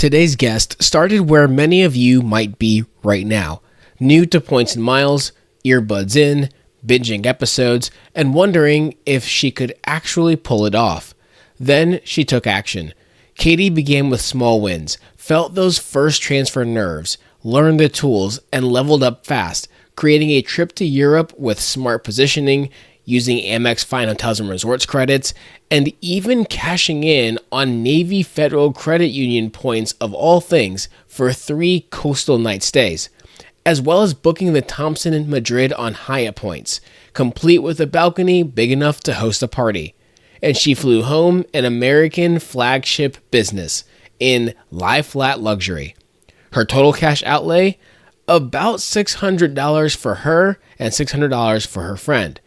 Today's guest started where many of you might be right now, new to Points and Miles, earbuds in, binging episodes, and wondering if she could actually pull it off. Then she took action. Katie began with small wins, felt those first transfer nerves, learned the tools, and leveled up fast, creating a trip to Europe with smart positioning, using Amex Fine Hotels and Resorts credits, and even cashing in on Navy Federal Credit Union points of all things for 3 coastal night stays, as well as booking the Thompson in Madrid on Hyatt points, complete with a balcony big enough to host a party. And she flew home an American flagship business in lie flat luxury. Her total cash outlay? About $600 for her and $600 for her friend.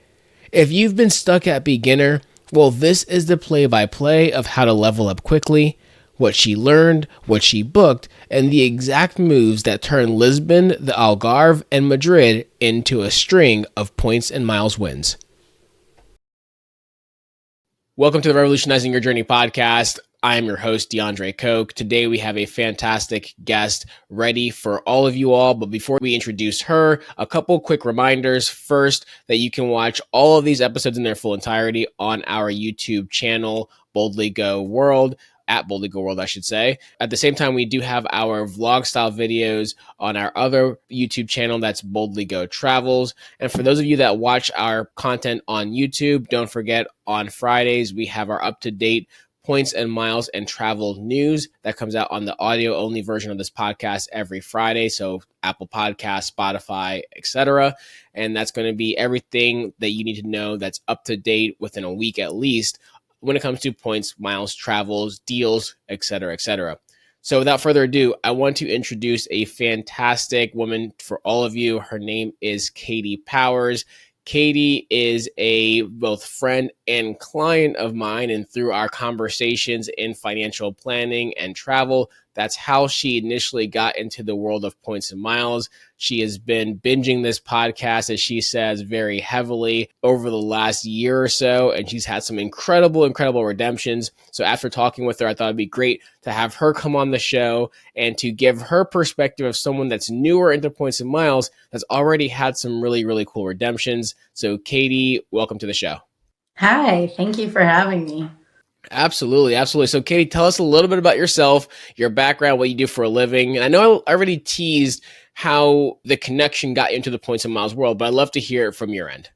If you've been stuck at beginner, well, this is the play-by-play of how to level up quickly, what she learned, what she booked, and the exact moves that turned Lisbon, the Algarve, and Madrid into a string of Points and Miles wins. Welcome to the Revolutionizing Your Journey podcast. I'm your host, DeAndre Coke. Today we have a fantastic guest ready for all of you all. But before we introduce her, a couple quick reminders. First, that you can watch all of these episodes in their full entirety on our YouTube channel, Boldly Go World. At Boldly Go World, I should say. At the same time, we do have our vlog style videos on our other YouTube channel, that's Boldly Go Travels. And for those of you that watch our content on YouTube, don't forget on Fridays, we have our up-to-date Points and Miles and travel news that comes out on the audio only version of this podcast every Friday. So Apple Podcasts, Spotify, etc. And that's going to be everything that you need to know that's up to date within a week at least when it comes to points, miles, travels, deals, etc., etc. So without further ado, I want to introduce a fantastic woman for all of you. Her name is Katie Powers. Katie is a both friend and client of mine, and through our conversations in financial planning and travel, that's how she initially got into the world of Points and Miles. She has been binging this podcast, as she says, very heavily over the last year or so, and she's had some incredible redemptions. So after talking with her, I thought it'd be great to have her come on the show and to give her perspective of someone that's newer into Points and Miles that's already had some really cool redemptions. So Katie, welcome to the show. Hi, thank you for having me. Absolutely. So Katie, tell us a little bit about yourself, your background, what you do for a living. And I know I already teased how the connection got into the Points and Miles world, but I'd love to hear it from your end.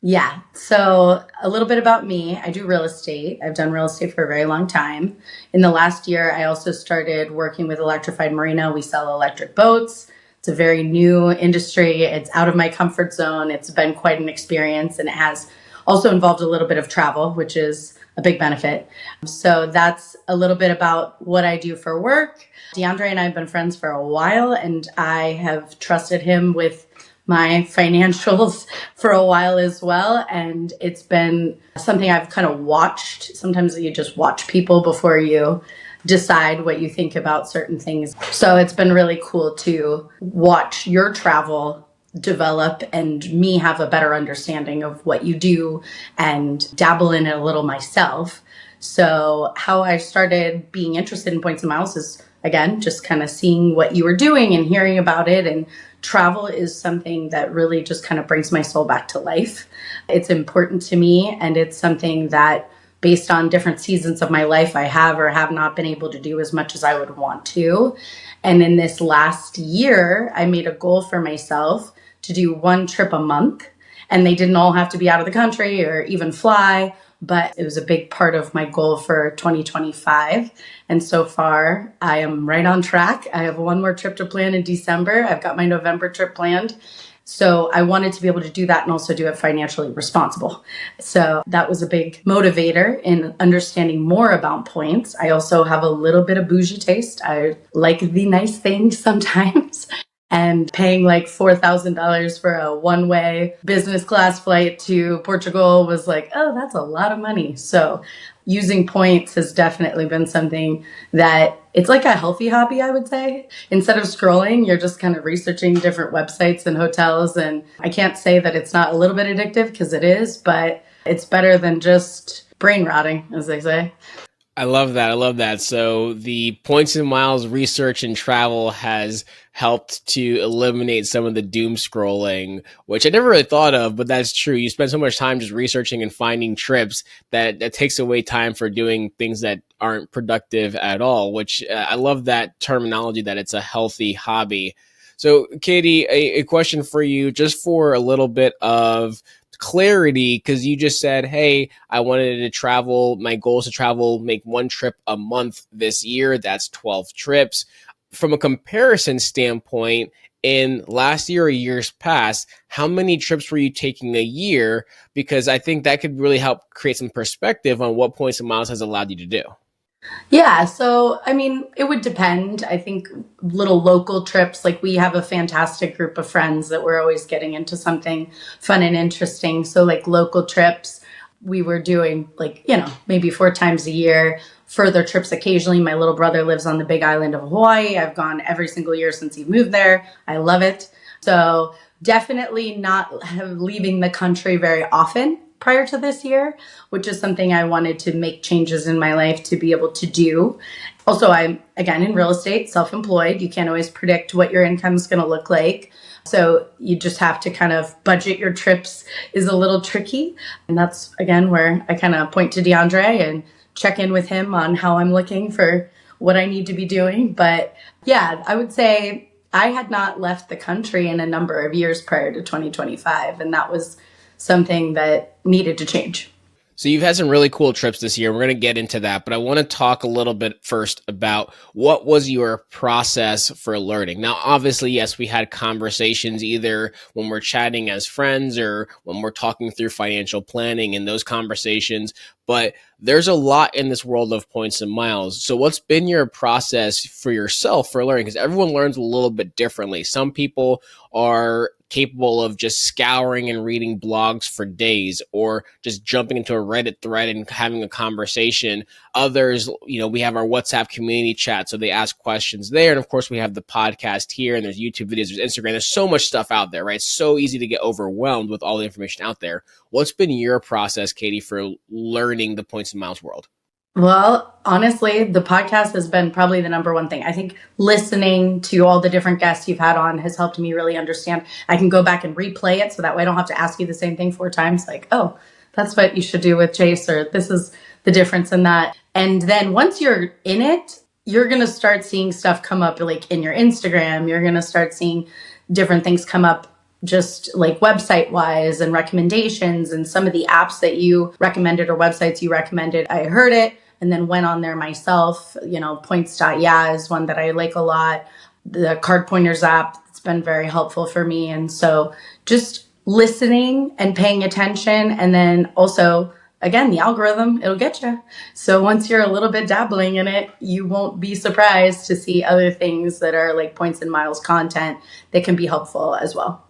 Yeah, so a little bit about me. I do real estate. I've done real estate for a very long time. In the last year, I also started working with Electrified Marina. We sell electric boats. It's a very new industry. It's out of my comfort zone. It's been quite an experience, and it has also involved a little bit of travel, which is a big benefit. So that's a little bit about what I do for work. DeAndre and I have been friends for a while, and I have trusted him with my financials for a while as well. And it's been something I've kind of watched. Sometimes you just watch people before you decide what you think about certain things. So it's been really cool to watch your travel develop and me have a better understanding of what you do and dabble in it a little myself. So how I started being interested in Points and Miles is, again, just kind of seeing what you were doing and hearing about it. And travel is something that really just kind of brings my soul back to life. It's important to me, and it's something that based on different seasons of my life, I have or have not been able to do as much as I would want to. And in this last year, I made a goal for myself to do 1 trip a month. And they didn't all have to be out of the country or even fly, but it was a big part of my goal for 2025. And so far, I am right on track. I have 1 more trip to plan in December. I've got my November trip planned. So I wanted to be able to do that and also do it financially responsible. So that was a big motivator in understanding more about points. I also have a little bit of bougie taste. I like the nice things sometimes. And paying like $4,000 for a one-way business class flight to Portugal was like, oh, that's a lot of money. So using points has definitely been something that it's like a healthy hobby, I would say. Instead of scrolling, you're just kind of researching different websites and hotels. And I can't say that it's not a little bit addictive, because it is, but it's better than just brain rotting, as they say. I love that. I love that. So the points and miles research and travel has helped to eliminate some of the doom scrolling, which I never really thought of, but that's true. You spend so much time just researching and finding trips that takes away time for doing things that aren't productive at all, which I love that terminology that it's a healthy hobby. So, Katie, a question for you, just for a little bit of clarity, because you just said, hey, I wanted to travel. My goal is to travel, make one trip a month this year. That's 12 trips. From a comparison standpoint, in last year or years past, how many trips were you taking a year? Because I think that could really help create some perspective on what points and miles has allowed you to do. Yeah, so I mean, it would depend. I think little local trips, like we have a fantastic group of friends that we're always getting into something fun and interesting. So, like local trips, we were doing like, maybe 4 times a year. Further trips occasionally. My little brother lives on the big island of Hawaii. I've gone every single year since he moved there. I love it. So, definitely not leaving the country very often prior to this year, which is something I wanted to make changes in my life to be able to do. Also, I'm again in real estate, self-employed. You can't always predict what your income is going to look like. So you just have to kind of budget your trips is a little tricky. And that's again where I kind of point to DeAndre and check in with him on how I'm looking for what I need to be doing. But yeah, I would say I had not left the country in a number of years prior to 2025. And that was something that needed to change. So you've had some really cool trips this year. We're going to get into that, but I want to talk a little bit first about what was your process for learning. Now, obviously, yes, we had conversations either when we're chatting as friends or when we're talking through financial planning in those conversations, but there's a lot in this world of points and miles. So what's been your process for yourself for learning? Because everyone learns a little bit differently. Some people are capable of just scouring and reading blogs for days or just jumping into a Reddit thread and having a conversation. Others, we have our WhatsApp community chat, so they ask questions there. And of course, we have the podcast here, and there's YouTube videos, there's Instagram. There's so much stuff out there, right? It's so easy to get overwhelmed with all the information out there. What's been your process, Katie, for learning the points and miles world? Well, honestly, the podcast has been probably the number one thing. I think listening to all the different guests you've had on has helped me really understand. I can go back and replay it so that way I don't have to ask you the same thing 4 times. Like, oh, that's what you should do with Chase, or this is the difference in that. And then once you're in it, you're going to start seeing stuff come up like in your Instagram. You're going to start seeing different things come up just like website wise and recommendations, and some of the apps that you recommended or websites you recommended. I heard it and then went on there myself. Points.yeah is one that I like a lot. The Card Pointers app, it's been very helpful for me. And so just listening and paying attention. And then also, again, the algorithm, it'll get you. So once you're a little bit dabbling in it, you won't be surprised to see other things that are like points and miles content that can be helpful as well.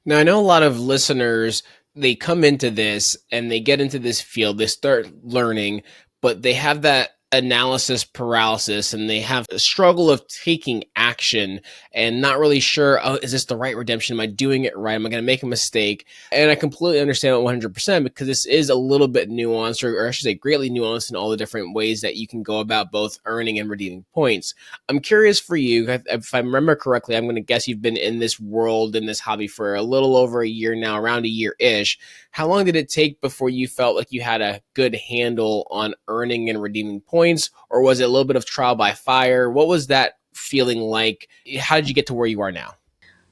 Now, I know a lot of listeners, they come into this and they get into this field, they start learning, but they have that analysis paralysis and they have a struggle of taking action and not really sure, oh, is this the right redemption? Am I doing it right? Am I going to make a mistake? And I completely understand it 100% because this is a little bit nuanced, or I should say greatly nuanced in all the different ways that you can go about both earning and redeeming points. I'm curious for you, if I remember correctly, I'm going to guess you've been in this world, in this hobby for a little over a year now, around a year-ish. How long did it take before you felt like you had a good handle on earning and redeeming points? Or was it a little bit of trial by fire? What was that feeling like? How did you get to where you are now?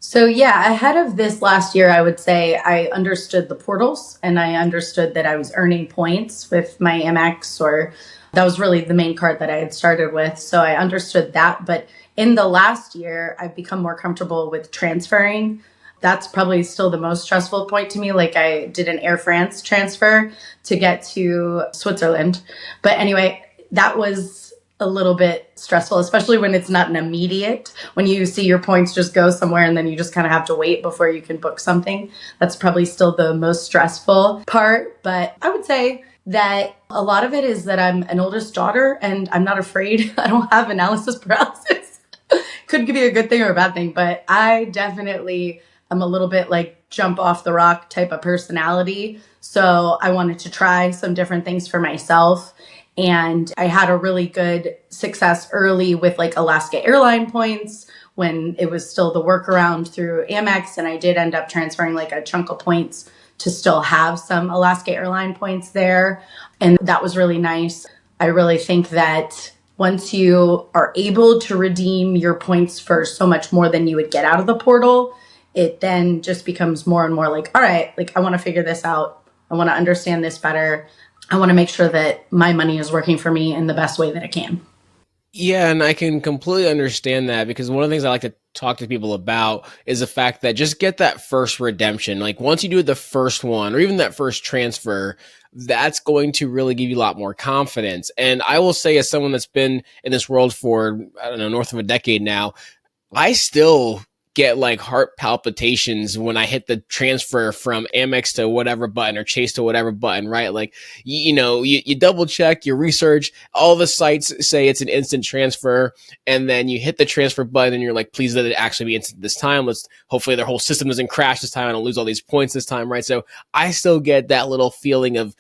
So yeah, ahead of this last year, I would say I understood the portals and I understood that I was earning points with my Amex, or that was really the main card that I had started with. So I understood that. But in the last year, I've become more comfortable with transferring. That's probably still the most stressful point to me. Like I did an Air France transfer to get to Switzerland. But anyway, that was a little bit stressful, especially when it's not an immediate, when you see your points just go somewhere and then you just kind of have to wait before you can book something. That's probably still the most stressful part. But I would say that a lot of it is that I'm an oldest daughter and I'm not afraid. I don't have analysis paralysis. Could be a good thing or a bad thing, but I definitely am a little bit like jump off the rock type of personality. So I wanted to try some different things for myself. And I had a really good success early with like Alaska airline points when it was still the workaround through Amex. And I did end up transferring like a chunk of points to still have some Alaska airline points there. And that was really nice. I really think that once you are able to redeem your points for so much more than you would get out of the portal, it then just becomes more and more like, all right, like I want to figure this out. I want to understand this better. I want to make sure that my money is working for me in the best way that it can. Yeah, and I can completely understand that because one of the things I like to talk to people about is the fact that just get that first redemption. Like once you do the first one or even that first transfer, that's going to really give you a lot more confidence. And I will say, as someone that's been in this world for, I don't know, north of a decade now, I still get like heart palpitations when I hit the transfer from Amex to whatever button or Chase to whatever button, right? Like, you double check your research. All the sites say it's an instant transfer. And then you hit the transfer button and you're like, please let it actually be instant this time. Hopefully their whole system doesn't crash this time. I don't lose all these points this time, right? So I still get that little feeling of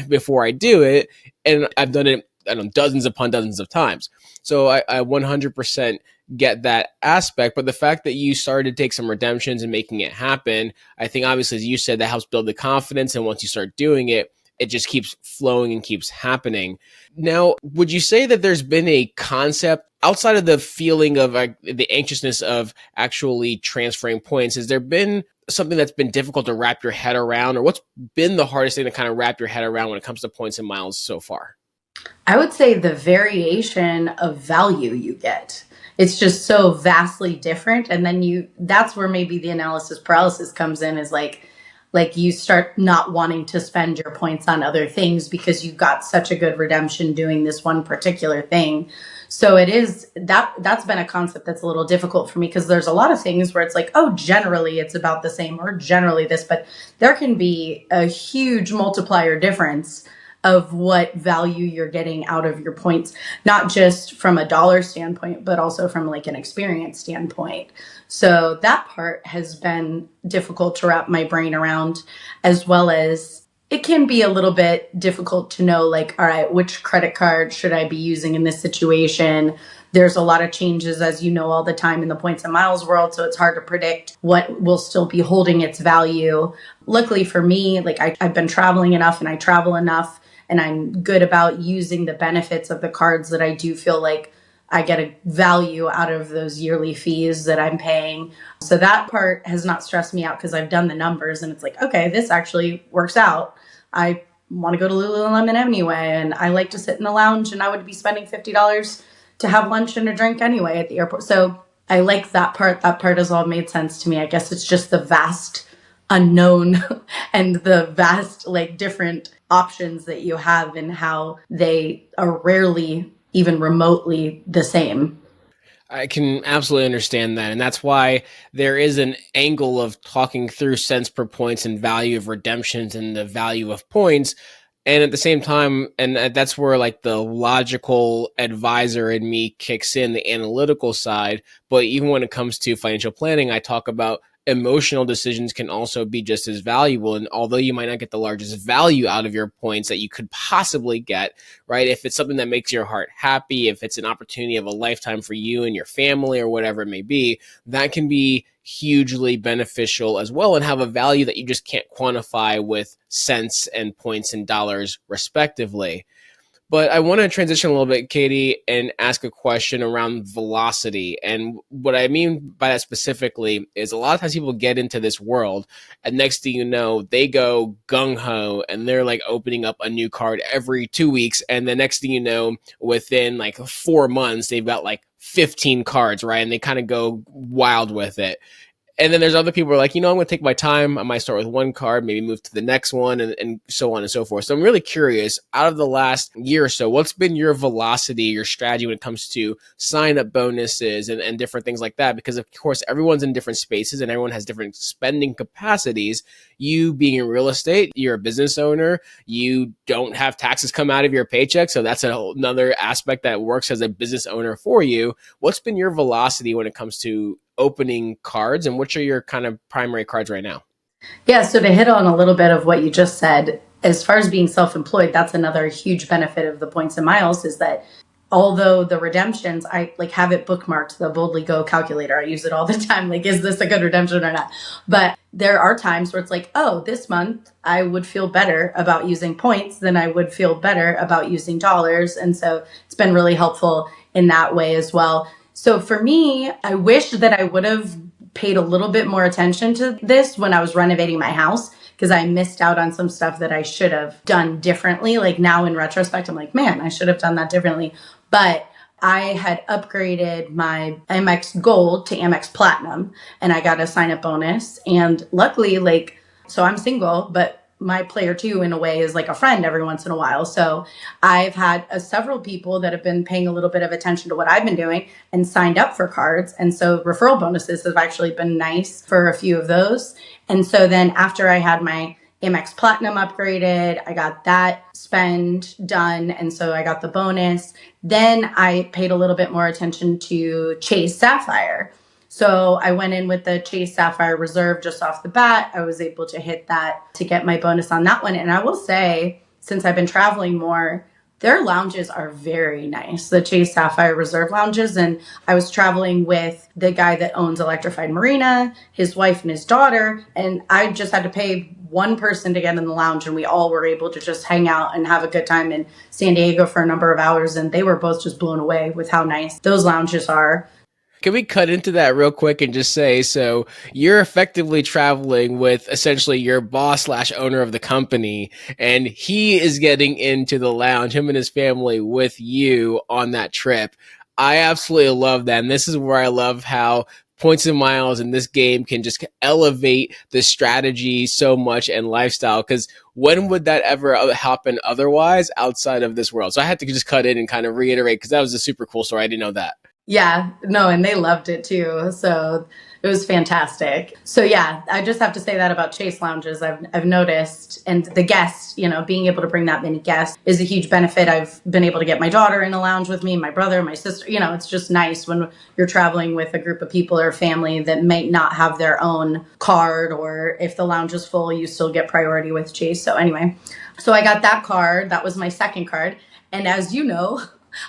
before I do it. And I've done it, I don't know, dozens upon dozens of times. So I 100% get that aspect, but the fact that you started to take some redemptions and making it happen, I think obviously, as you said, that helps build the confidence. And once you start doing it, it just keeps flowing and keeps happening. Now, would you say that there's been a concept outside of the feeling of the anxiousness of actually transferring points? Has there been something that's been difficult to wrap your head around, or what's been the hardest thing to kind of wrap your head around when it comes to points and miles so far? I would say the variation of value you get. It's just so vastly different. And then that's where maybe the analysis paralysis comes in, is like you start not wanting to spend your points on other things because you got such a good redemption doing this one particular thing. So it is that's been a concept that's a little difficult for me, because there's a lot of things where it's like, oh, generally it's about the same, or generally this, but there can be a huge multiplier difference of what value you're getting out of your points, not just from a dollar standpoint, but also from like an experience standpoint. So that part has been difficult to wrap my brain around, as well as it can be a little bit difficult to know, like, all right, which credit card should I be using in this situation? There's a lot of changes, as you know, all the time in the points and miles world. So it's hard to predict what will still be holding its value. Luckily for me, like I've been traveling enough and I travel enough, and I'm good about using the benefits of the cards that I do feel like I get a value out of those yearly fees that I'm paying. So that part has not stressed me out, because I've done the numbers and it's like, okay, this actually works out. I want to go to Lululemon anyway, and I like to sit in the lounge, and I would be spending $50 to have lunch and a drink anyway at the airport. So I like that part. That part has all made sense to me. I guess it's just the vast unknown and the vast, like, different options that you have and how they are rarely even remotely the same. I can absolutely understand that. And that's why there is an angle of talking through cents per points and value of redemptions and the value of points. And at the same time, and that's where like the logical advisor in me kicks in, the analytical side. But even when it comes to financial planning, I talk about emotional decisions can also be just as valuable. And although you might not get the largest value out of your points that you could possibly get, right? If it's something that makes your heart happy, if it's an opportunity of a lifetime for you and your family or whatever it may be, that can be hugely beneficial as well and have a value that you just can't quantify with cents and points and dollars respectively. But I want to transition a little bit, Katie, and ask a question around velocity. And what I mean by that specifically is a lot of times people get into this world, and next thing you know, they go gung ho and they're like opening up a new card every 2 weeks. And the next thing you know, within like 4 months, they've got like 15 cards, right? And they kind of go wild with it. And then there's other people who are like, I'm going to take my time. I might start with one card, maybe move to the next one, and so on and so forth. So I'm really curious, out of the last year or so, what's been your velocity, your strategy when it comes to sign up bonuses and different things like that? Because of course, everyone's in different spaces and everyone has different spending capacities. You being in real estate, you're a business owner, you don't have taxes come out of your paycheck. So that's another aspect that works as a business owner for you. What's been your velocity when it comes to opening cards, and which are your kind of primary cards right now? Yeah, so to hit on a little bit of what you just said, as far as being self-employed, that's another huge benefit of the points and miles, is that although the redemptions, I like have it bookmarked, the Boldly Go calculator. I use it all the time. Like, is this a good redemption or not? But there are times where it's like, oh, this month I would feel better about using points than I would feel better about using dollars. And so it's been really helpful in that way as well. So for me, I wish that I would have paid a little bit more attention to this when I was renovating my house, because I missed out on some stuff that I should have done differently. Like now in retrospect, I'm like, man, I should have done that differently. But I had upgraded my Amex Gold to Amex Platinum, and I got a sign up bonus. And luckily, like, so I'm single, but my player two in a way is like a friend every once in a while. So I've had several people that have been paying a little bit of attention to what I've been doing and signed up for cards. And so referral bonuses have actually been nice for a few of those. And so then after I had my Amex Platinum upgraded, I got that spend done. And so I got the bonus. Then I paid a little bit more attention to Chase Sapphire. So I went in with the Chase Sapphire Reserve just off the bat. I was able to hit that to get my bonus on that one. And I will say, since I've been traveling more, their lounges are very nice, the Chase Sapphire Reserve lounges. And I was traveling with the guy that owns Electrified Marina, his wife and his daughter. And I just had to pay one person to get in the lounge, and we all were able to just hang out and have a good time in San Diego for a number of hours. And they were both just blown away with how nice those lounges are. Can we cut into that real quick and just say, so you're effectively traveling with essentially your boss slash owner of the company, and he is getting into the lounge, him and his family, with you on that trip. I absolutely love that. And this is where I love how points and miles in this game can just elevate the strategy so much and lifestyle. Because when would that ever happen otherwise outside of this world? So I had to just cut in and kind of reiterate, because that was a super cool story. I didn't know that. Yeah, no, and they loved it too. So it was fantastic. So yeah, I just have to say that about Chase lounges. I've noticed, and the guests, being able to bring that many guests is a huge benefit. I've been able to get my daughter in a lounge with me, my brother, my sister. It's just nice when you're traveling with a group of people or family that might not have their own card, or if the lounge is full, you still get priority with Chase. So anyway, so I got that card. That was my second card. And as you know,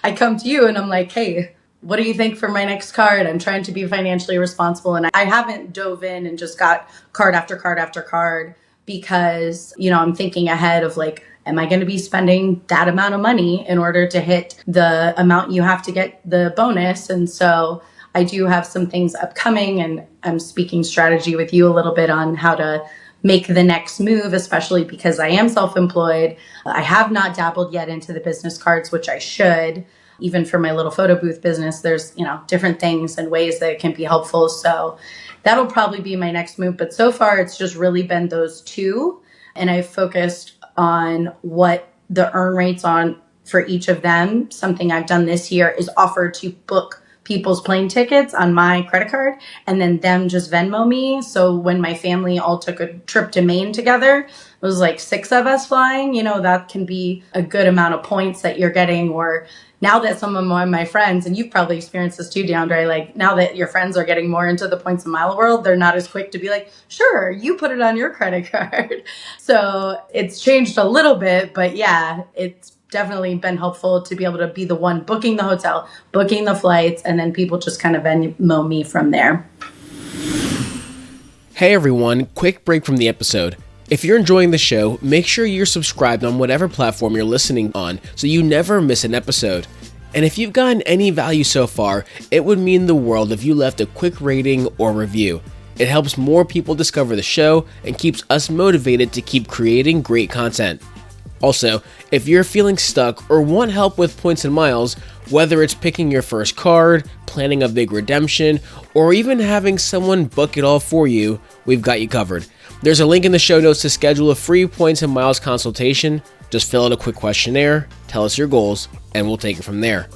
I come to you and I'm like, hey, what do you think for my next card? I'm trying to be financially responsible. And I haven't dove in and just got card after card after card, because, I'm thinking ahead of like, am I going to be spending that amount of money in order to hit the amount you have to get the bonus? And so I do have some things upcoming, and I'm speaking strategy with you a little bit on how to make the next move, especially because I am self-employed. I have not dabbled yet into the business cards, which I should. Even for my little photo booth business, there's, different things and ways that it can be helpful. So that'll probably be my next move. But so far, it's just really been those two. And I've focused on what the earn rates on for each of them. Something I've done this year is offer to book people's plane tickets on my credit card, and then them just Venmo me. So when my family all took a trip to Maine together, it was like 6 of us flying, that can be a good amount of points that you're getting. Or now that some of my friends, and you've probably experienced this too, DeAndre, like now that your friends are getting more into the points and mile world, they're not as quick to be like, sure, you put it on your credit card. So it's changed a little bit, but yeah, it's definitely been helpful to be able to be the one booking the hotel, booking the flights, and then people just kind of Venmo me from there. Hey everyone, quick break from the episode. If you're enjoying the show, make sure you're subscribed on whatever platform you're listening on so you never miss an episode. And if you've gotten any value so far, it would mean the world if you left a quick rating or review. It helps more people discover the show and keeps us motivated to keep creating great content. Also, if you're feeling stuck or want help with points and miles, whether it's picking your first card, planning a big redemption, or even having someone book it all for you, we've got you covered. There's a link in the show notes to schedule a free points and miles consultation. Just fill out a quick questionnaire, tell us your goals, and we'll take it from there.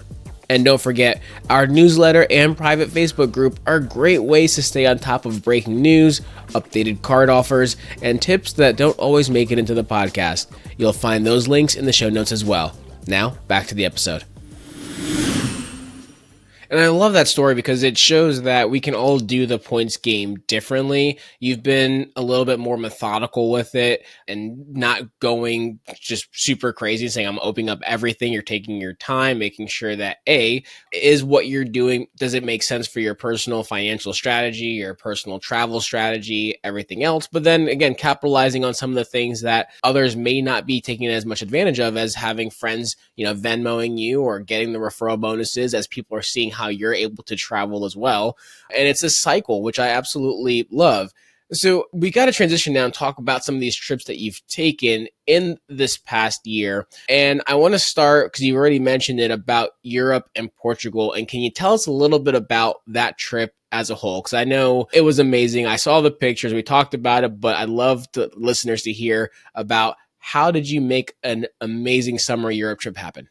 And don't forget, our newsletter and private Facebook group are great ways to stay on top of breaking news, updated card offers, and tips that don't always make it into the podcast. You'll find those links in the show notes as well. Now, back to the episode. And I love that story because it shows that we can all do the points game differently. You've been a little bit more methodical with it and not going just super crazy, saying I'm opening up everything. You're taking your time, making sure that is what you're doing, does it make sense for your personal financial strategy, your personal travel strategy, everything else? But then again, capitalizing on some of the things that others may not be taking as much advantage of, as having friends, Venmoing you or getting the referral bonuses, as people are seeing how you're able to travel as well. And it's a cycle, which I absolutely love. So we got to transition now and talk about some of these trips that you've taken in this past year. And I want to start, because you already mentioned it, about Europe and Portugal. And can you tell us a little bit about that trip as a whole? Because I know it was amazing. I saw the pictures. We talked about it, but I'd love the listeners to hear about how did you make an amazing summer Europe trip happen?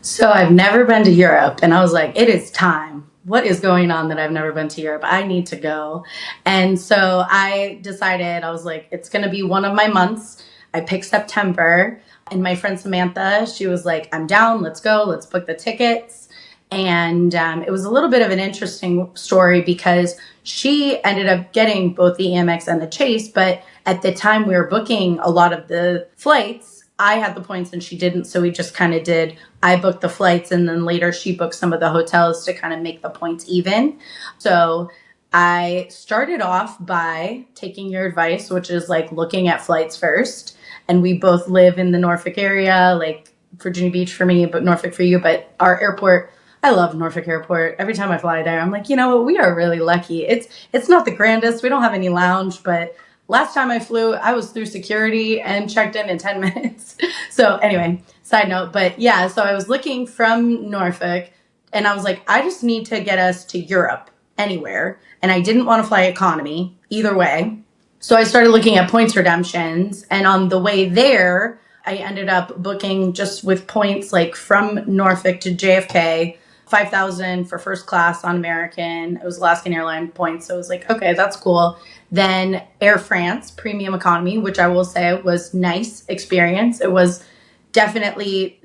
So I've never been to Europe, and I was like, it is time. What is going on that I've never been to Europe? I need to go. And so I decided, I was like, it's going to be one of my months. I picked September, and my friend Samantha, she was like, I'm down. Let's go. Let's book the tickets. And it was a little bit of an interesting story because she ended up getting both the Amex and the Chase. But at the time we were booking a lot of the flights, I had the points and she didn't. So we just kind of did, I booked the flights and then later she booked some of the hotels to kind of make the points even. So I started off by taking your advice, which is like looking at flights first. And we both live in the Norfolk area, like Virginia Beach for me, but Norfolk for you. But our airport, I love Norfolk Airport. Every time I fly there, I'm like, you know what? We are really lucky. It's not the grandest. We don't have any lounge, but last time I flew, I was through security and checked in 10 minutes. So anyway, side note, but yeah, so I was looking from Norfolk and I was like, I just need to get us to Europe anywhere. And I didn't want to fly economy either way. So I started looking at points redemptions. And on the way there, I ended up booking just with points like from Norfolk to JFK, 5,000 for first class on American. It was Alaskan airline points. So I was like, okay, that's cool. Then Air France premium economy, which I will say was nice experience. It was definitely,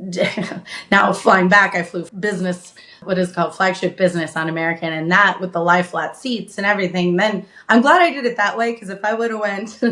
now flying back, I flew business, what is called flagship business on American, and that with the lie flat seats and everything. Then I'm glad I did it that way, because if I would have went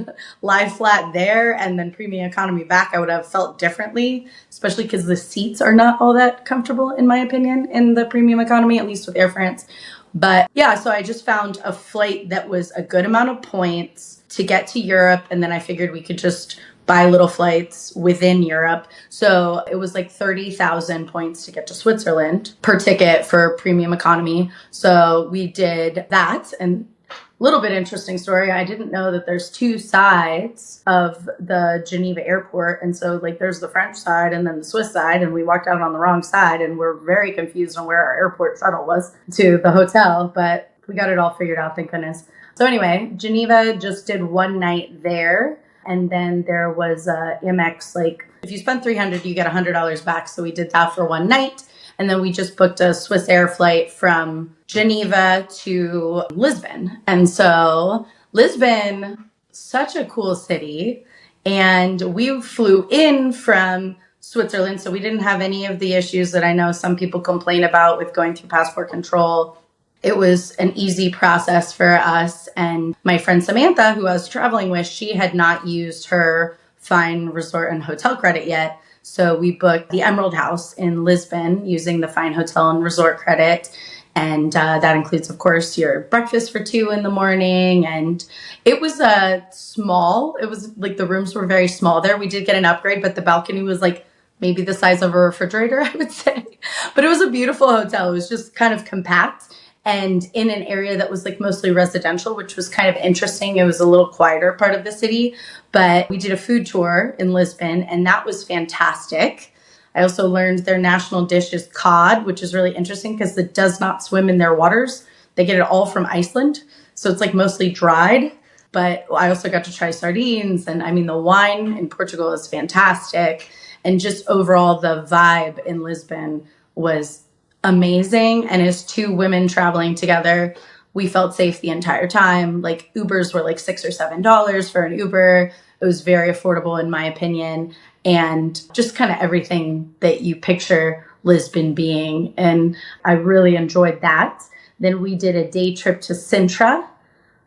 lie flat there and then premium economy back, I would have felt differently, especially because the seats are not all that comfortable, in my opinion, in the premium economy, at least with Air France. But yeah, so I just found a flight that was a good amount of points to get to Europe, and then I figured we could just buy little flights within Europe. So it was like 30,000 points to get to Switzerland per ticket for premium economy. So we did that. And a little bit interesting story, I didn't know that there's two sides of the Geneva airport. And so like there's the French side and then the Swiss side. And we walked out on the wrong side and we're very confused on where our airport shuttle was to the hotel. But we got it all figured out, thank goodness. So anyway, Geneva just did one night there. And then there was Amex, like if you spend $300, you get $100 back. So we did that for one night. And then we just booked a Swiss Air flight from Geneva to Lisbon. And so Lisbon, such a cool city. And we flew in from Switzerland. So we didn't have any of the issues that I know some people complain about with going through passport control. It was an easy process for us. And my friend Samantha, who I was traveling with, she had not used her Fine Resort and Hotel credit yet. So we booked the Emerald House in Lisbon using the Fine Hotel and Resort credit. And that includes, of course, your breakfast for 2 in the morning. And it was small. It was like the rooms were very small there. We did get an upgrade, but the balcony was like maybe the size of a refrigerator, I would say. But it was a beautiful hotel. It was just kind of compact and in an area that was like mostly residential, which was kind of interesting. It was a little quieter part of the city, but we did a food tour in Lisbon and that was fantastic. I also learned their national dish is cod, which is really interesting because it does not swim in their waters. They get it all from Iceland. So it's like mostly dried, but I also got to try sardines. And I mean, the wine in Portugal is fantastic. And just overall, the vibe in Lisbon was amazing. And as two women traveling together, we felt safe the entire time. Like Ubers were like $6 or $7 for an Uber. It was very affordable in my opinion. And just kind of everything that you picture Lisbon being. And I really enjoyed that. Then we did a day trip to Sintra.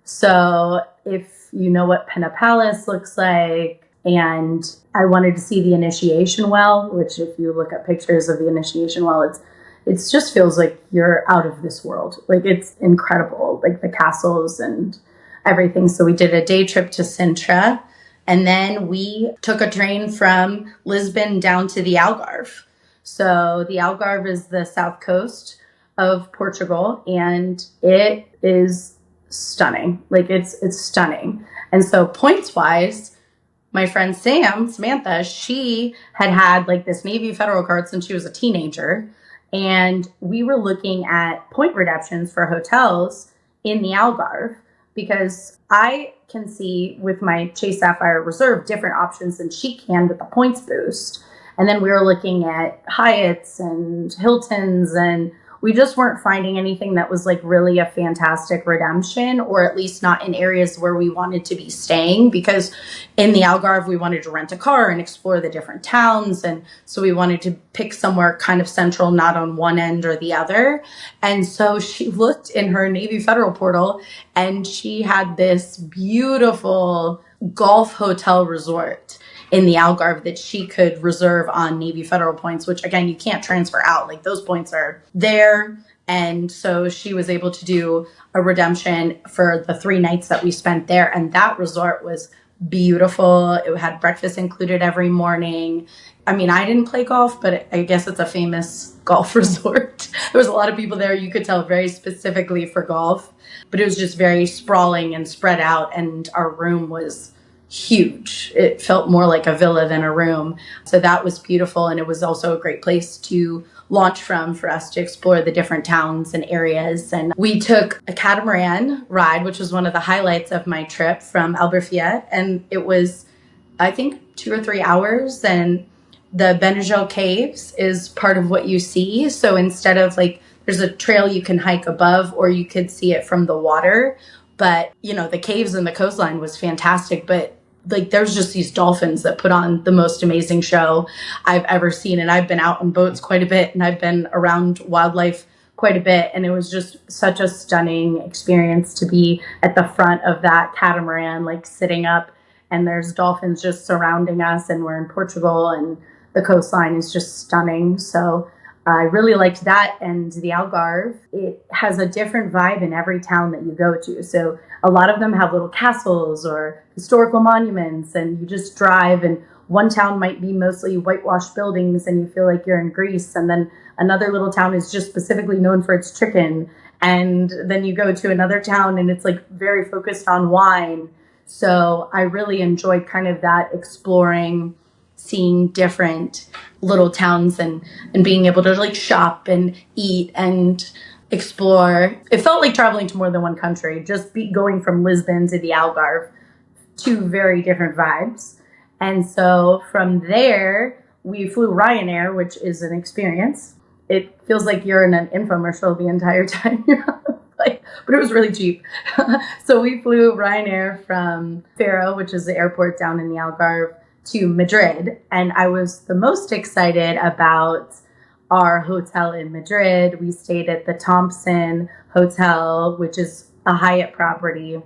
So if you know what Penna Palace looks like, and I wanted to see the initiation well, which if you look at pictures of the initiation well, it just feels like you're out of this world. Like it's incredible, like the castles and everything. So we did a day trip to Sintra, and then we took a train from Lisbon down to the Algarve. So the Algarve is the south coast of Portugal, and it is stunning. Like it's stunning. And so points wise, my friend Samantha, she had like this Navy Federal card since she was a teenager. And we were looking at point redemptions for hotels in the Algarve because I can see with my Chase Sapphire Reserve different options than she can with the points boost. And then we were looking at Hyatts and Hiltons, and we just weren't finding anything that was like really a fantastic redemption, or at least not in areas where we wanted to be staying, because in the Algarve, we wanted to rent a car and explore the different towns. And so we wanted to pick somewhere kind of central, not on one end or the other. And so she looked in her Navy Federal portal, and she had this beautiful golf hotel resort in the Algarve that she could reserve on Navy Federal points, which again, you can't transfer out. Like those points are there. And so she was able to do a redemption for the 3 nights that we spent there. And that resort was beautiful. It had breakfast included every morning. I mean, I didn't play golf, but I guess it's a famous golf resort. There was a lot of people there. You could tell very specifically for golf, but it was just very sprawling and spread out. And our room was huge. It felt more like a villa than a room. So that was beautiful. And it was also a great place to launch from for us to explore the different towns and areas. And we took a catamaran ride, which was one of the highlights of my trip from Albufeira. And it was, I think, 2 or 3 hours. And the Benagel Caves is part of what you see. So instead of like, there's a trail you can hike above, or you could see it from the water. But, you know, the caves and the coastline was fantastic. But like there's just these dolphins that put on the most amazing show I've ever seen. And I've been out on boats quite a bit, and I've been around wildlife quite a bit. And it was just such a stunning experience to be at the front of that catamaran, like sitting up, and there's dolphins just surrounding us, and we're in Portugal, and the coastline is just stunning. So I really liked that. And the Algarve, it has a different vibe in every town that you go to. So a lot of them have little castles or historical monuments, and you just drive, and one town might be mostly whitewashed buildings and you feel like you're in Greece. And then another little town is just specifically known for its chicken. And then you go to another town and it's like very focused on wine. So I really enjoyed kind of that exploring, seeing different little towns and being able to like shop and eat and explore. It felt like traveling to more than one country, just going from Lisbon to the Algarve, 2 very different vibes. And so from there, we flew Ryanair, which is an experience. It feels like you're in an infomercial the entire time. But it was really cheap. So we flew Ryanair from Faro, which is the airport down in the Algarve, to Madrid. And I was the most excited about our hotel in Madrid. We stayed at the Thompson Hotel, which is a Hyatt property.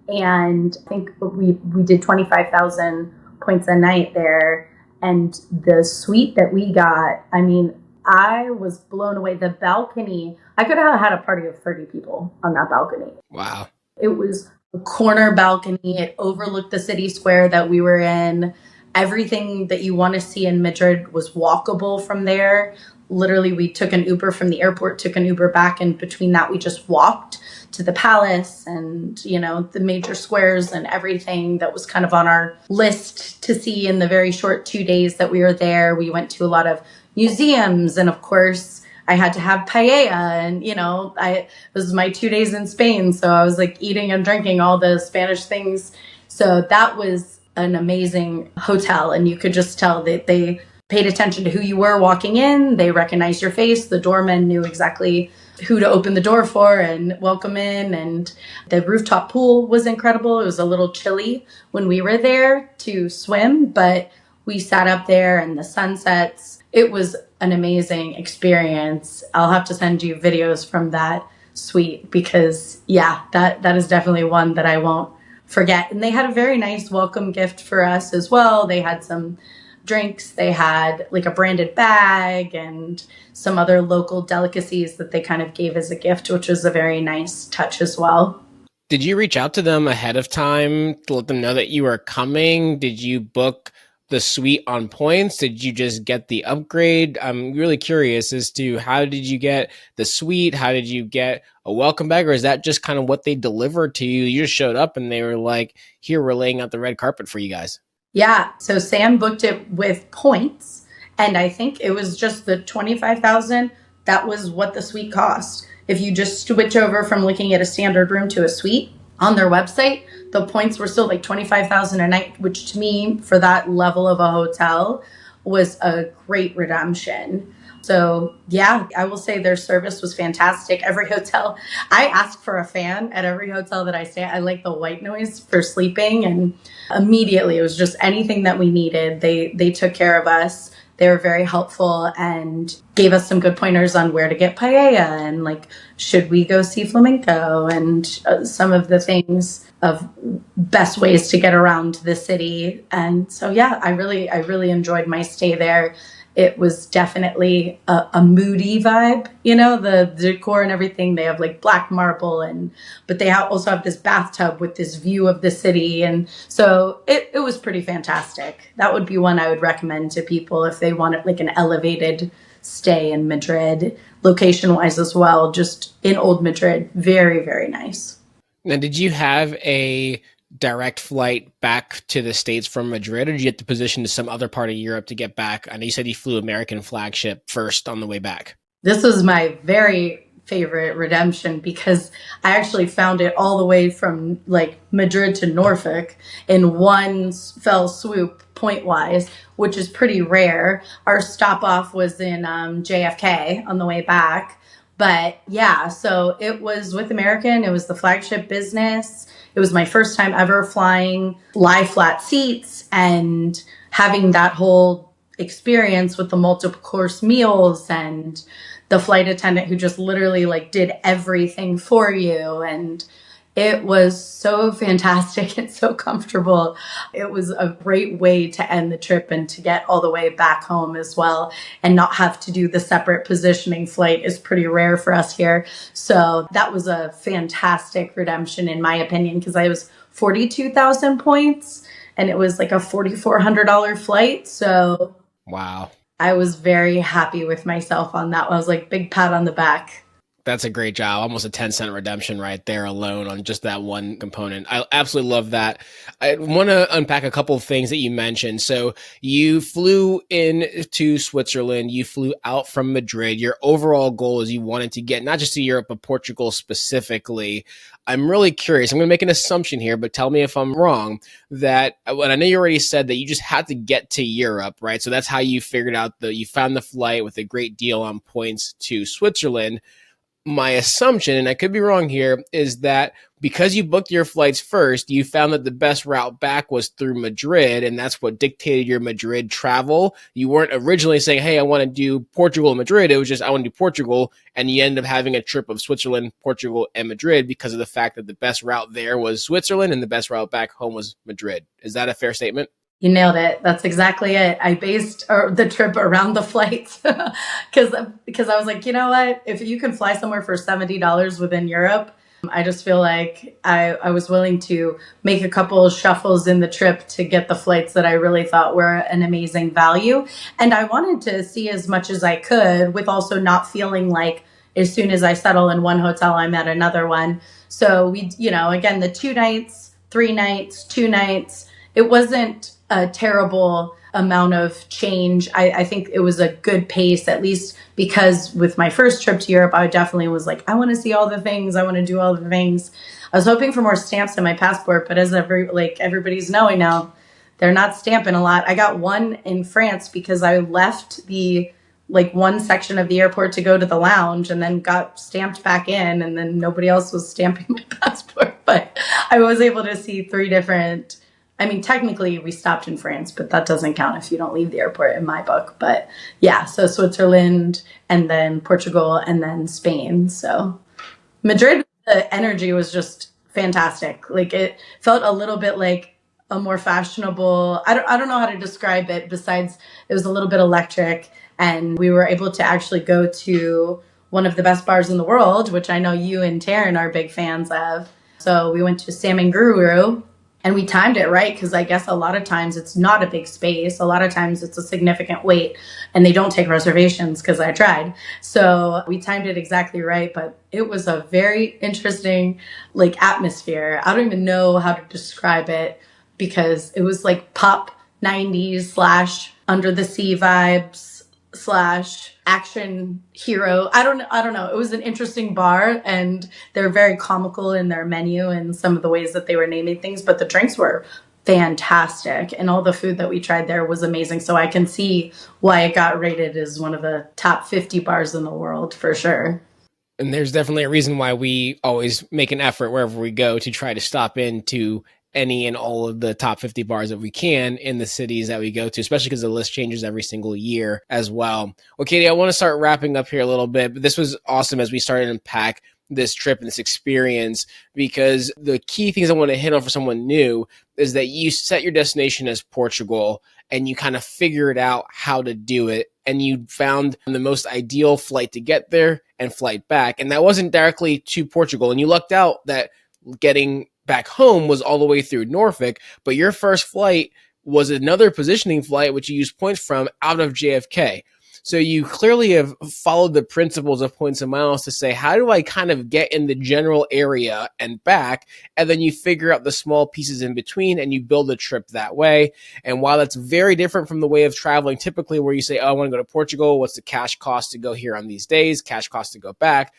And I think we did 25,000 points a night there. And the suite that we got, I mean, I was blown away. The balcony, I could have had a party of 30 people on that balcony. Wow. It was a corner balcony. It overlooked the city square that we were in. Everything that you want to see in Madrid was walkable from there. Literally, we took an Uber from the airport, took an Uber back, and between that, we just walked to the palace and, you know, the major squares and everything that was kind of on our list to see in the very short 2 days that we were there. We went to a lot of museums, and of course, I had to have paella, and, you know, it was my 2 days in Spain, so I was like eating and drinking all the Spanish things. So that was an amazing hotel, and you could just tell that they paid attention to who you were walking in. They recognized your face. The doorman knew exactly who to open the door for and welcome in. And the rooftop pool was incredible. It was a little chilly when we were there to swim, but we sat up there and the sunsets. It was an amazing experience. I'll have to send you videos from that suite because yeah, that is definitely one that I won't forget. And they had a very nice welcome gift for us as well. They had some drinks, they had like a branded bag and some other local delicacies that they kind of gave as a gift, which was a very nice touch as well. Did you reach out to them ahead of time to let them know that you were coming? Did you book the suite on points? Did you just get the upgrade? I'm really curious as to how did you get the suite? How did you get a welcome bag? Or is that just kind of what they delivered to you? You just showed up and they were like, here, we're laying out the red carpet for you guys. Yeah. So Sam booked it with points. And I think it was just the 25,000. That was what the suite cost. If you just switch over from looking at a standard room to a suite on their website, the points were still like 25,000 a night, which to me, for that level of a hotel, was a great redemption. So yeah, I will say their service was fantastic. Every hotel, I ask for a fan at every hotel that I stay at. I like the white noise for sleeping, and immediately it was just anything that we needed. They took care of us. They were very helpful and gave us some good pointers on where to get paella and like, should we go see flamenco and some of the things of best ways to get around the city. And so, yeah, I really enjoyed my stay there. It was definitely a moody vibe, you know, the decor and everything. They have like black marble but they also have this bathtub with this view of the city. And so it was pretty fantastic. That would be one I would recommend to people if they wanted like an elevated stay in Madrid, location wise as well, just in Old Madrid. Very, very nice. Now, did you have a direct flight back to the States from Madrid, or did you get the position to some other part of Europe to get back? I know you said you flew American flagship first on the way back. This was my very favorite redemption because I actually found it all the way from like Madrid to Norfolk in one fell swoop point wise, which is pretty rare. Our stop off was in JFK on the way back. But yeah, so it was with American. It was the flagship business. It was my first time ever flying lie flat seats and having that whole experience with the multiple course meals and the flight attendant who just literally like did everything for you. And it was so fantastic and so comfortable. It was a great way to end the trip and to get all the way back home as well and not have to do the separate positioning flight is pretty rare for us here. So that was a fantastic redemption in my opinion because I was 42,000 points and it was like a $4,400 flight. So wow. I was very happy with myself on that one. I was like, big pat on the back. That's a great job. Almost a 10-cent redemption right there alone on just that one component. I absolutely love that. I want to unpack a couple of things that you mentioned. So you flew into Switzerland. You flew out from Madrid. Your overall goal is you wanted to get not just to Europe, but Portugal specifically. I'm really curious. I'm going to make an assumption here, but tell me if I'm wrong that when I know you already said that you just had to get to Europe, right? So that's how you figured out you found the flight with a great deal on points to Switzerland. My assumption, and I could be wrong here, is that because you booked your flights first, you found that the best route back was through Madrid, and that's what dictated your Madrid travel. You weren't originally saying, hey, I want to do Portugal and Madrid. It was just, I want to do Portugal, and you end up having a trip of Switzerland, Portugal, and Madrid because of the fact that the best route there was Switzerland and the best route back home was Madrid. Is that a fair statement? You nailed it. That's exactly it. I based the trip around the flights because I was like, you know what? If you can fly somewhere for $70 within Europe, I just feel like I was willing to make a couple of shuffles in the trip to get the flights that I really thought were an amazing value. And I wanted to see as much as I could with also not feeling like as soon as I settle in one hotel, I'm at another one. So we, again, the 2 nights, 3 nights, 2 nights, it wasn't a terrible amount of change. I think it was a good pace, at least because with my first trip to Europe, I definitely was like, I want to see all the things. I want to do all the things. I was hoping for more stamps in my passport, but as everybody's knowing now, they're not stamping a lot. I got one in France because I left the one section of the airport to go to the lounge and then got stamped back in, and then nobody else was stamping my passport. But I was able to see 3 different I mean, technically we stopped in France, but that doesn't count if you don't leave the airport in my book. But yeah, so Switzerland and then Portugal and then Spain. So Madrid, the energy was just fantastic. Like it felt a little bit like a more fashionable, I don't know how to describe it besides it was a little bit electric, and we were able to actually go to one of the best bars in the world, which I know you and Taryn are big fans of. So we went to Salmon Guru, and we timed it right because I guess a lot of times it's not a big space. A lot of times it's a significant wait and they don't take reservations because I tried. So we timed it exactly right, but it was a very interesting like atmosphere. I don't even know how to describe it because it was like pop 90s slash under the sea vibes slash action hero. I don't know. It was an interesting bar, and they're very comical in their menu and some of the ways that they were naming things, but the drinks were fantastic and all the food that we tried there was amazing. So I can see why it got rated as one of the top 50 bars in the world for sure. And there's definitely a reason why we always make an effort wherever we go to try to stop into any and all of the top 50 bars that we can in the cities that we go to, especially because the list changes every single year as well. Well, Katie, I want to start wrapping up here a little bit, but this was awesome as we started to unpack this trip and this experience, because the key things I want to hit on for someone new is that you set your destination as Portugal and you kind of figured out how to do it, and you found the most ideal flight to get there and flight back. And that wasn't directly to Portugal. And you lucked out that getting back home was all the way through Norfolk, but your first flight was another positioning flight, which you used points from out of JFK. So you clearly have followed the principles of points and miles to say, how do I kind of get in the general area and back? And then you figure out the small pieces in between and you build a trip that way. And while that's very different from the way of traveling, typically where you say, oh, I want to go to Portugal. What's the cash cost to go here on these days? Cash cost to go back.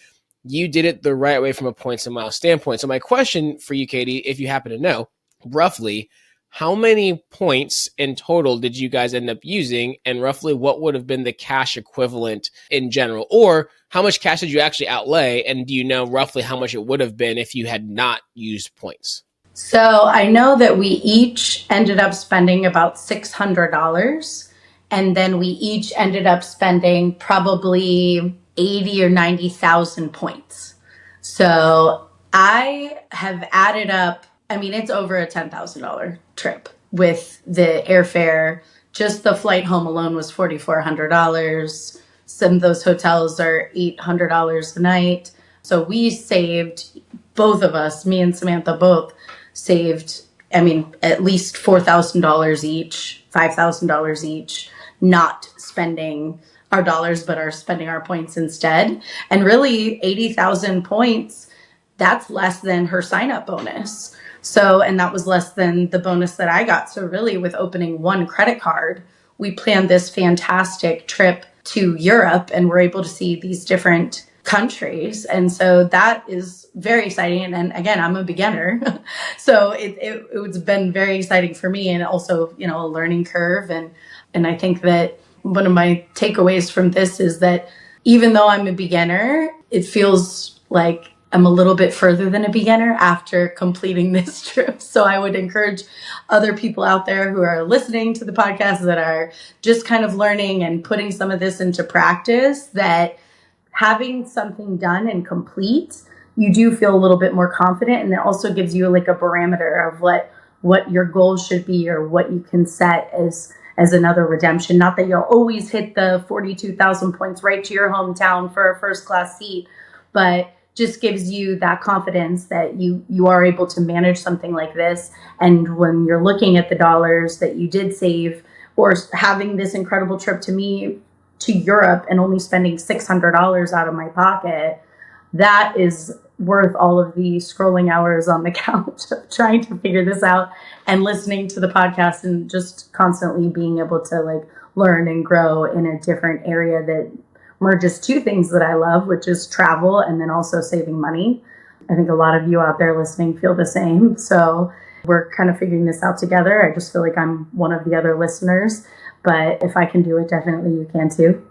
You did it the right way from a points and miles standpoint. So my question for you, Katie, if you happen to know, roughly, how many points in total did you guys end up using, and roughly what would have been the cash equivalent in general? Or how much cash did you actually outlay, and do you know roughly how much it would have been if you had not used points? So I know that we each ended up spending about $600, and then we each ended up spending probably 80 or 90,000 points. So I have added up, I mean, it's over a $10,000 trip with the airfare. Just the flight home alone was $4,400. Some of those hotels are $800 a night. So we saved, both of us, me and Samantha both saved, I mean, at least $4,000 each, $5,000 each, not spending our dollars, but are spending our points instead. And really 80,000 points, that's less than her sign-up bonus. So, and that was less than the bonus that I got. So really with opening one credit card, we planned this fantastic trip to Europe and we're able to see these different countries. And so that is very exciting. And again, I'm a beginner. So it's been very exciting for me, and also, you know, a learning curve. And I think that one of my takeaways from this is that even though I'm a beginner, it feels like I'm a little bit further than a beginner after completing this trip. So I would encourage other people out there who are listening to the podcast that are just kind of learning and putting some of this into practice, that having something done and complete, you do feel a little bit more confident. And it also gives you like a barometer of what your goals should be or what you can set as another redemption. Not that you'll always hit the 42,000 points right to your hometown for a first class seat, but just gives you that confidence that you are able to manage something like this. And when you're looking at the dollars that you did save, or having this incredible trip to Europe and only spending $600 out of my pocket, that is worth all of the scrolling hours on the couch of trying to figure this out and listening to the podcast and just constantly being able to like learn and grow in a different area that merges two things that I love, which is travel and then also saving money. I think a lot of you out there listening feel the same. So we're kind of figuring this out together. I just feel like I'm one of the other listeners, but if I can do it, definitely you can too.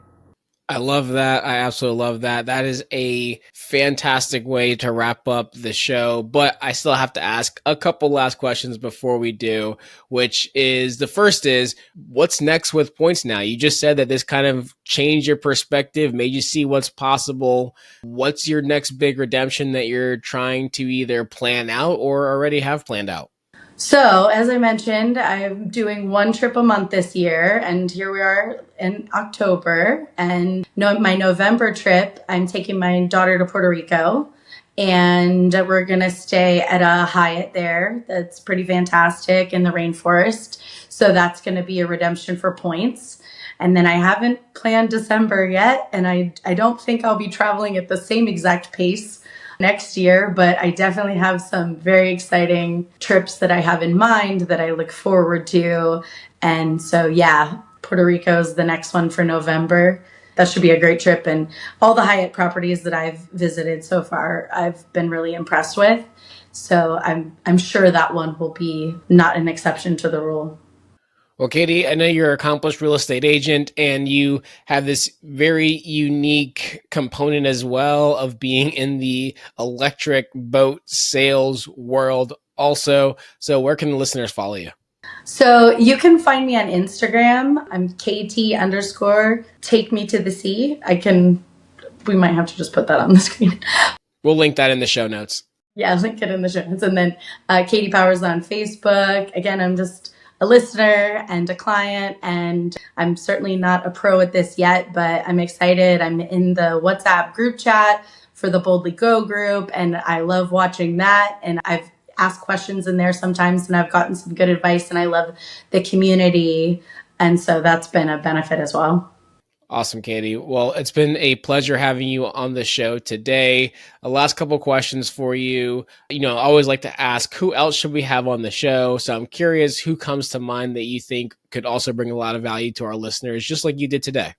I love that. I absolutely love that. That is a fantastic way to wrap up the show. But I still have to ask a couple last questions before we do, which is the first is what's next with points now? You just said that this kind of changed your perspective, made you see what's possible. What's your next big redemption that you're trying to either plan out or already have planned out? So, as I mentioned, I'm doing one trip a month this year, and here we are in October. And my November trip, I'm taking my daughter to Puerto Rico, and we're going to stay at a Hyatt there that's pretty fantastic in the rainforest. So, that's going to be a redemption for points. And then I haven't planned December yet, and I don't think I'll be traveling at the same exact pace next year, but I definitely have some very exciting trips that I have in mind that I look forward to. And so, yeah, Puerto Rico is the next one for November. That should be a great trip. And all the Hyatt properties that I've visited so far, I've been really impressed with. So I'm sure that one will be not an exception to the rule. Well, Katie, I know you're an accomplished real estate agent and you have this very unique component as well of being in the electric boat sales world also. So where can the listeners follow you? So you can find me on Instagram. I'm KT underscore take me to the sea. We might have to just put that on the screen. We'll link that in the show notes. Yeah, link it in the show notes. And then Katie Powers on Facebook. Again, I'm just a listener and a client, and I'm certainly not a pro at this yet, but I'm excited. I'm in the WhatsApp group chat for the Boldly Go group, and I love watching that. And I've asked questions in there sometimes, and I've gotten some good advice, and I love the community. And so that's been a benefit as well. Awesome, Katie. Well, it's been a pleasure having you on the show today. A last couple questions for you. I always like to ask, who else should we have on the show? So I'm curious who comes to mind that you think could also bring a lot of value to our listeners, just like you did today.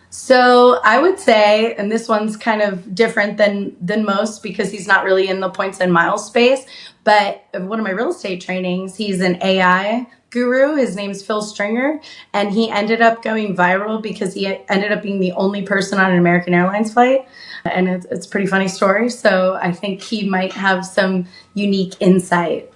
So I would say, and this one's kind of different than most because he's not really in the points and miles space, but one of my real estate trainings, he's an AI guru. His name's Phil Stringer, and he ended up going viral because he ended up being the only person on an American Airlines flight. And it's a pretty funny story. So I think he might have some unique insight.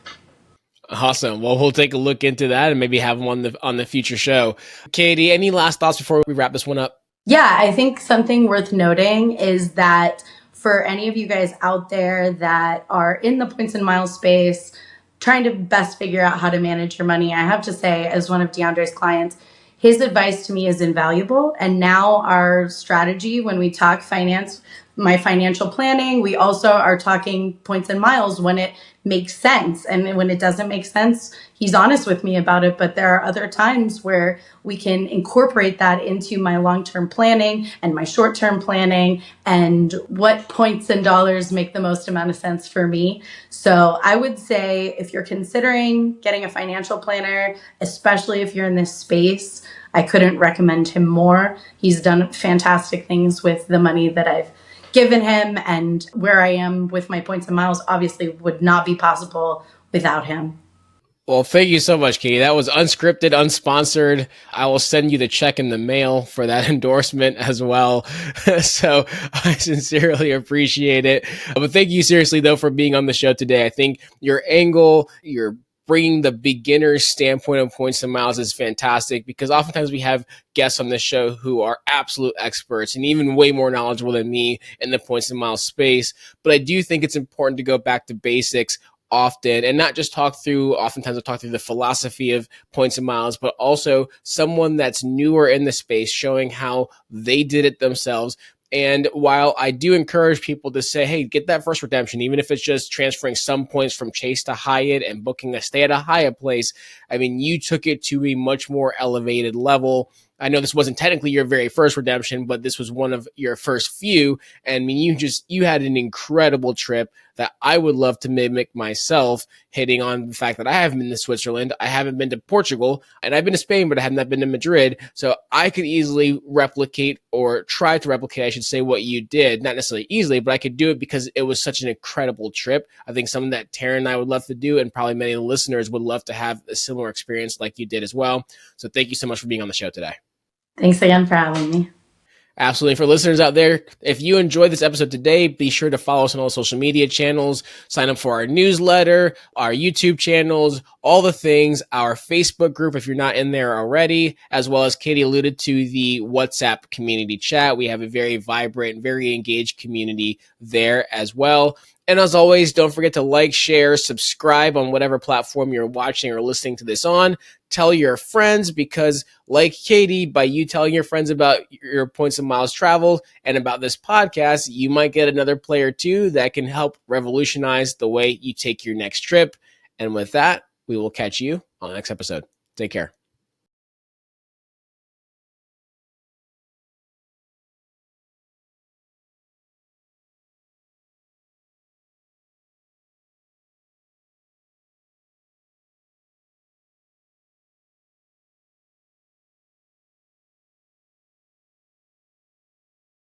Awesome. Well, we'll take a look into that and maybe have him on the future show. Katie, any last thoughts before we wrap this one up? Yeah, I think something worth noting is that for any of you guys out there that are in the points and miles space, trying to best figure out how to manage your money, I have to say, as one of DeAndre's clients, his advice to me is invaluable. And now our strategy when we talk finance, my financial planning, we also are talking points and miles when it makes sense. And when it doesn't make sense, he's honest with me about it. But there are other times where we can incorporate that into my long-term planning and my short-term planning and what points and dollars make the most amount of sense for me. So I would say if you're considering getting a financial planner, especially if you're in this space, I couldn't recommend him more. He's done fantastic things with the money that I've given him, and where I am with my points and miles obviously would not be possible without him. Well, thank you so much, Katie. That was unscripted, unsponsored. I will send you the check in the mail for that endorsement as well. So I sincerely appreciate it. But thank you seriously, though, for being on the show today. I think your angle, your bringing the beginner standpoint of points and miles is fantastic because oftentimes we have guests on this show who are absolute experts and even way more knowledgeable than me in the points and miles space. But I do think it's important to go back to basics often and not just oftentimes I talk through the philosophy of points and miles, but also someone that's newer in the space showing how they did it themselves. And while I do encourage people to say, hey, get that first redemption, even if it's just transferring some points from Chase to Hyatt and booking a stay at a Hyatt place, I mean, you took it to a much more elevated level. I know this wasn't technically your very first redemption, but this was one of your first few. And I mean, you had an incredible trip that I would love to mimic myself, hitting on the fact that I haven't been to Switzerland, I haven't been to Portugal, and I've been to Spain, but I have not been to Madrid. So I could easily replicate or try to replicate, I should say, what you did. Not necessarily easily, but I could do it because it was such an incredible trip. I think something that Taryn and I would love to do, and probably many of the listeners would love to have a similar experience like you did as well. So thank you so much for being on the show today. Thanks again for having me. Absolutely. For listeners out there, if you enjoyed this episode today, be sure to follow us on all social media channels, sign up for our newsletter, our YouTube channels, all the things, our Facebook group if you're not in there already, as well as Katie alluded to the WhatsApp community chat. We have a very vibrant, very engaged community there as well. And as always, don't forget to like, share, subscribe on whatever platform you're watching or listening to this on. Tell your friends because, like Katie, by you telling your friends about your points and miles traveled and about this podcast, you might get another player too that can help revolutionize the way you take your next trip. And with that, we will catch you on the next episode. Take care.